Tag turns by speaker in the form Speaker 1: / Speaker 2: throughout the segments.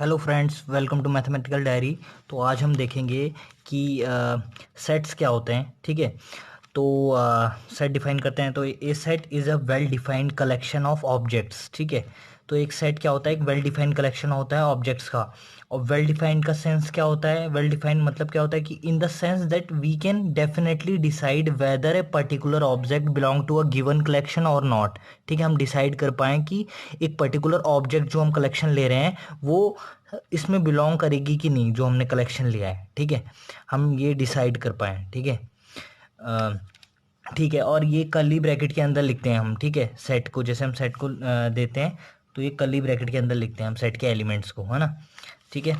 Speaker 1: Hello friends, welcome to mathematical diary. तो आज हम देखेंगे कि सेट्स क्या होते हैं। ठीक है, तो सेट डिफाइन करते हैं। तो a set is a well defined collection of objects. ठीक है, तो एक सेट क्या होता है? एक वेल डिफाइंड कलेक्शन होता है ऑब्जेक्ट्स का। और वेल डिफाइंड का सेंस क्या होता है? वेल डिफाइंड मतलब क्या होता है कि in the sense that we can definitely decide whether a particular object belong to a given collection और नॉट। ठीक है, हम डिसाइड कर पाएँ कि एक पर्टिकुलर ऑब्जेक्ट जो हम कलेक्शन ले रहे हैं वो इसमें बिलोंग करेगी कि नहीं, जो हमने कलेक्शन लिया है। ठीक है, हम ये डिसाइड कर पाए। ठीक है, अ, ठीक है। और ये कर्ली ब्रैकेट के अंदर लिखते हैं हम। ठीक है, सेट को जैसे हम सेट को देते हैं तो ये कर्ली ब्रैकेट के अंदर लिखते हैं हम सेट के एलिमेंट्स को, है ना। ठीक है,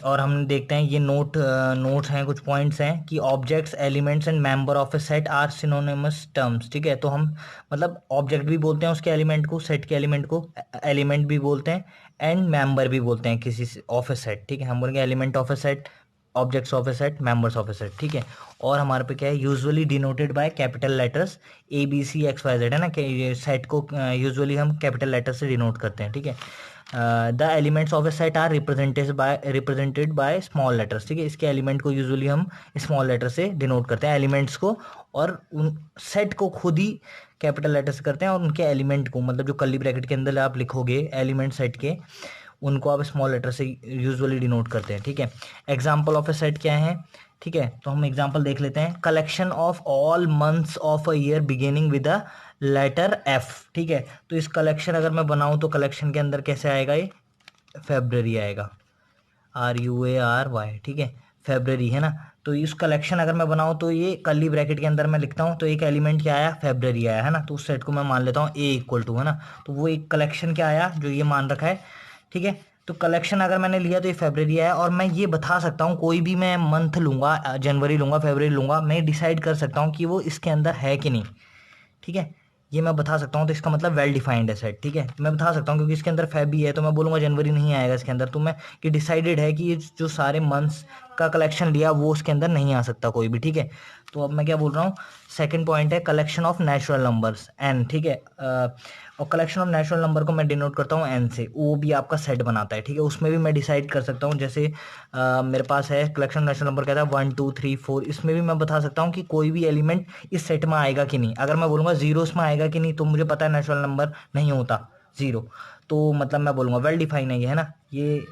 Speaker 1: और हम देखते हैं ये नोट्स हैं, कुछ पॉइंट्स हैं कि objects, elements and member of a set are synonymous terms. ठीक है, तो हम मतलब ऑब्जेक्ट भी बोलते हैं उसके एलिमेंट को, सेट के एलिमेंट को एलिमेंट भी बोलते हैं, एंड मेंबर भी बोलते हैं किसी ऑफ ए सेट। ठीक है, हम बोलेंगे element of a set, objects of a set, members of a set. ठीक है, और हमारे पे क्या है? Usually denoted by capital letters ABCXYZ, है ना। कि ये सेट को यूजुअली हम कैपिटल लेटर से डिनोट करते हैं। ठीक है, the elements of a set are represented by small letters. ठीक है, इसके एलिमेंट को यूजुअली हम स्मॉल लेटर से डिनोट करते हैं, एलिमेंट्स को। और उन सेट को खुद ही कैपिटल लेटर से करते हैं, और उनके एलिमेंट को मतलब जो कर्ली ब्रैकेट के अंदर आप लिखोगे एलिमेंट सेट के, उनको आप स्मॉल लेटर से यूजुअली डिनोट करते हैं। ठीक है, एग्जाम्पल ऑफ ए सेट क्या है? ठीक है, तो हम एग्जाम्पल देख लेते हैं। Collection of all months of a year beginning with a letter F। ठीक है, तो इस कलेक्शन अगर मैं बनाऊं तो कलेक्शन के अंदर कैसे आएगा? ये फेब्रवरी आएगा, RUARY। ठीक है, फेब्रवरी, है ना। तो इस कलेक्शन अगर मैं बनाऊं तो ये कर्ली ब्रैकेट के अंदर मैं लिखता हूं, तो एक एलिमेंट क्या आया? फेब्रवरी आया, है ना। तो उस सेट को मैं मान लेता हूं A=, है ना। तो वो एक कलेक्शन क्या आया जो ये मान रखा है। ठीक है, तो कलेक्शन अगर मैंने लिया तो ये फेब्रवरी आया, और मैं ये बता सकता हूँ कोई भी मैं मंथ लूंगा, जनवरी लूंगा, फेब्रवरी लूंगा, मैं डिसाइड कर सकता हूँ कि वो इसके अंदर है कि नहीं। ठीक है, ये मैं बता सकता हूँ, तो इसका मतलब वेल डिफाइंड है सेट। ठीक है, मैं बता सकता हूँ क्योंकि इसके अंदर फेब भी है, तो मैं बोलूँगा जनवरी नहीं आएगा इसके अंदर। तो मैं ये डिसाइडेड है कि ये जो सारे मंथ्स का कलेक्शन लिया वो उसके अंदर नहीं आ सकता कोई भी। ठीक है, तो अब मैं क्या बोल रहा हूँ? सेकंड पॉइंट है collection of natural numbers n। ठीक है, और कलेक्शन ऑफ नेचुरल नंबर को मैं डिनोट करता हूँ n से, वो भी आपका सेट बनाता है। ठीक है, उसमें भी मैं डिसाइड कर सकता हूँ, जैसे मेरे पास है कलेक्शन नेचुरल नंबर कहता है 1 2 3 4, इसमें भी मैं बता सकता हूँ कि कोई भी एलिमेंट इस सेट में आएगा कि नहीं। अगर मैं बोलूँगा जीरो इसमें आएगा कि नहीं, तो मुझे पता है नेचुरल नंबर नहीं होता जीरो, तो मतलब मैं बोलूँगा वेल डिफाइन है ये, है ना। ये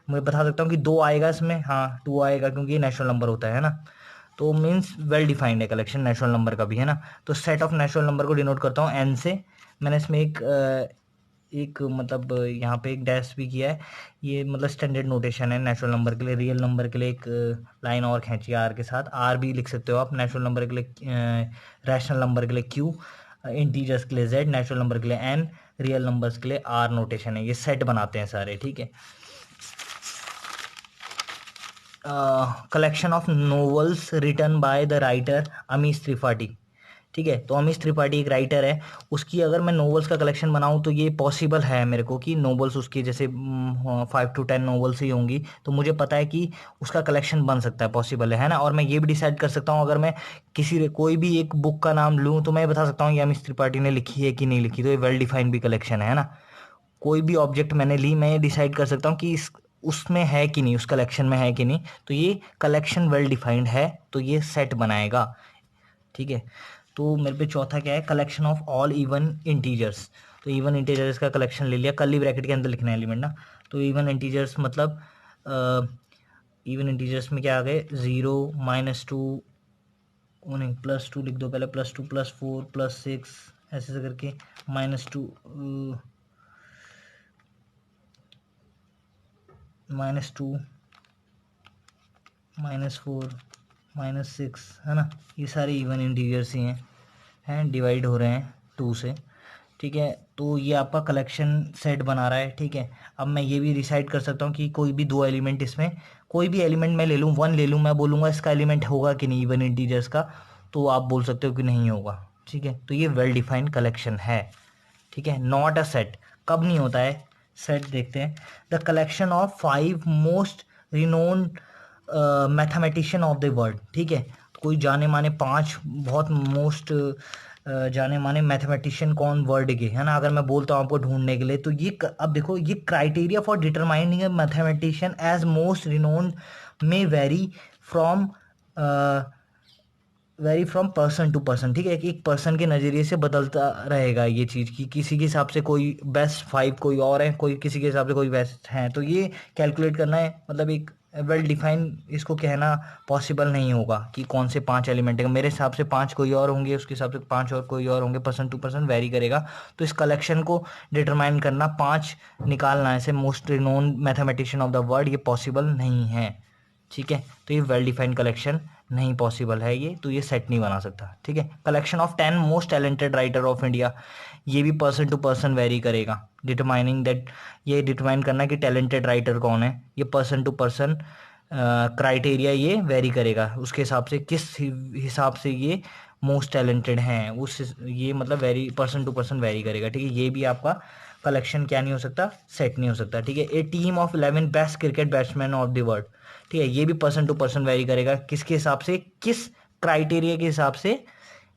Speaker 1: मैं बता सकता हूँ कि दो आएगा इसमें, हाँ 2 आएगा क्योंकि ये नेचुरल नंबर होता है ना। तो मीन्स वेल डिफाइंड है कलेक्शन नेचुरल नंबर का भी, है ना। तो सेट ऑफ नेचुरल नंबर को डिनोट करता हूँ n से। मैंने इसमें एक मतलब यहाँ पे एक डैश भी किया है, ये मतलब स्टैंडर्ड नोटेशन है नेचुरल नंबर के लिए। रियल नंबर के लिए एक लाइन और खींची आर के साथ, आर भी लिख सकते हो आप नेचुरल नंबर के लिए, रैशनल नंबर के लिए Q, इंटीजर्स के लिए Z, नेचुरल नंबर के लिए N, रियल नंबर्स के लिए R नोटेशन है। ये सेट बनाते हैं सारे। ठीक है, collection of novels written by the writer Amish Tripathi. ठीक है, तो अमीश त्रिपाठी एक राइटर है, उसकी अगर मैं नोवेल्स का कलेक्शन बनाऊं तो ये पॉसिबल है मेरे को कि नोवेल्स उसकी जैसे 5 to 10 नोवेल्स ही होंगी, तो मुझे पता है कि उसका कलेक्शन बन सकता है, पॉसिबल है ना। और मैं ये भी डिसाइड कर सकता हूँ, अगर मैं कोई भी एक बुक का नाम लूँ तो मैं बता सकता हूँ ये अमीश त्रिपाठी ने लिखी है कि नहीं लिखी, तो ये वेल डिफाइंड भी कलेक्शन है ना। कोई भी ऑब्जेक्ट मैंने ली, मैं ये डिसाइड कर सकता हूँ कि इस उसमें है कि नहीं, उस कलेक्शन में है कि नहीं, तो ये कलेक्शन वेल डिफाइंड है, तो ये सेट बनाएगा। ठीक है, तो मेरे पे चौथा क्या है? Collection of all even integers. तो इवन इंटीजर्स का कलेक्शन ले लिया, कर्ली ब्रैकेट के अंदर लिखना है एलिमेंट ना। तो इवन इंटीजर्स मतलब इवन इंटीजर्स में क्या आ गए? 0 -2, नहीं +2 लिख दो पहले, +2 +4 +6 ऐसे ऐसे करके, -2 -2 -4 -6, है ना। ये सारे इवन इंटीजर्स ही हैं डिवाइड हो रहे हैं 2 से। ठीक है, तो ये आपका कलेक्शन सेट बना रहा है। ठीक है, अब मैं ये भी डिसाइड कर सकता हूँ कि कोई भी दो एलिमेंट, इसमें कोई भी एलिमेंट मैं ले लूँ, 1 ले लूँ, मैं बोलूँगा इसका एलिमेंट होगा कि नहीं इवन इंटीजर्स का, तो आप बोल सकते हो कि नहीं होगा। ठीक है, तो ये वेल डिफाइंड कलेक्शन है। ठीक है, नॉट अ सेट कब नहीं होता है? सेट देखते हैं, the collection of 5 most renowned mathematician of the world. ठीक है, कोई जाने माने 5 बहुत मोस्ट जाने माने मैथमेटिशियन कौन वर्ल्ड के, है ना, अगर मैं बोलता हूँ आपको ढूंढने के लिए, तो ये अब देखो, ये criteria for determining a mathematician as most renowned may vary from person to person, ठीक है, कि एक पर्सन के नज़रिए से बदलता रहेगा ये चीज़, कि किसी के हिसाब से कोई बेस्ट 5 कोई और है, कोई किसी के हिसाब से कोई बेस्ट है, तो ये कैलकुलेट करना है, मतलब एक वेल डिफाइन इसको कहना पॉसिबल नहीं होगा कि कौन से 5 एलिमेंट है, मेरे हिसाब से 5 कोई और होंगे, उसके हिसाब से 5 और कोई और होंगे, पर्सन टू पर्सन वेरी करेगा। तो इस कलेक्शन को डिटरमाइन करना, 5 निकालना ऐसे most renowned mathematician of the world, ये पॉसिबल नहीं है, ठीक है। तो ये वेल डिफाइंड कलेक्शन नहीं पॉसिबल है, ये तो ये सेट नहीं बना सकता, ठीक है। Collection of 10 most talented writer of India, ये भी पर्सन टू पर्सन वेरी करेगा। डिटरमाइनिंग दैट, ये डिटरमाइन करना कि टैलेंटेड राइटर कौन है, ये पर्सन टू पर्सन क्राइटेरिया ये वेरी करेगा, उसके हिसाब से किस हिसाब से ये मोस्ट टैलेंटेड हैं, उस ये मतलब vary person to person vary करेगा, ठीक है। ये भी आपका कलेक्शन क्या नहीं हो सकता, सेट नहीं हो सकता, ठीक है। A team of 11 best cricket batsman of the world, ठीक है, ये भी पर्सन टू पर्सन वेरी करेगा, किसके हिसाब से, किस क्राइटेरिया के हिसाब से,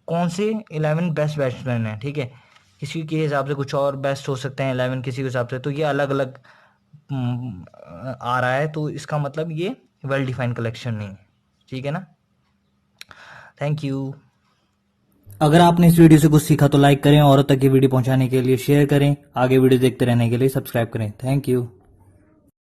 Speaker 1: कौन से 11 बेस्ट बैट्समैन हैं, ठीक है। किसी के हिसाब से कुछ और बेस्ट हो सकते हैं 11, किसी के हिसाब से, तो ये अलग अलग आ रहा है, तो इसका मतलब ये वेल डिफाइंड कलेक्शन नहीं है, ठीक है ना। Thank you. अगर आपने इस वीडियो से कुछ सीखा तो लाइक करें, औरों तक ये वीडियो पहुंचाने के लिए शेयर करें, आगे वीडियो देखते रहने के लिए सब्सक्राइब करें। Thank you.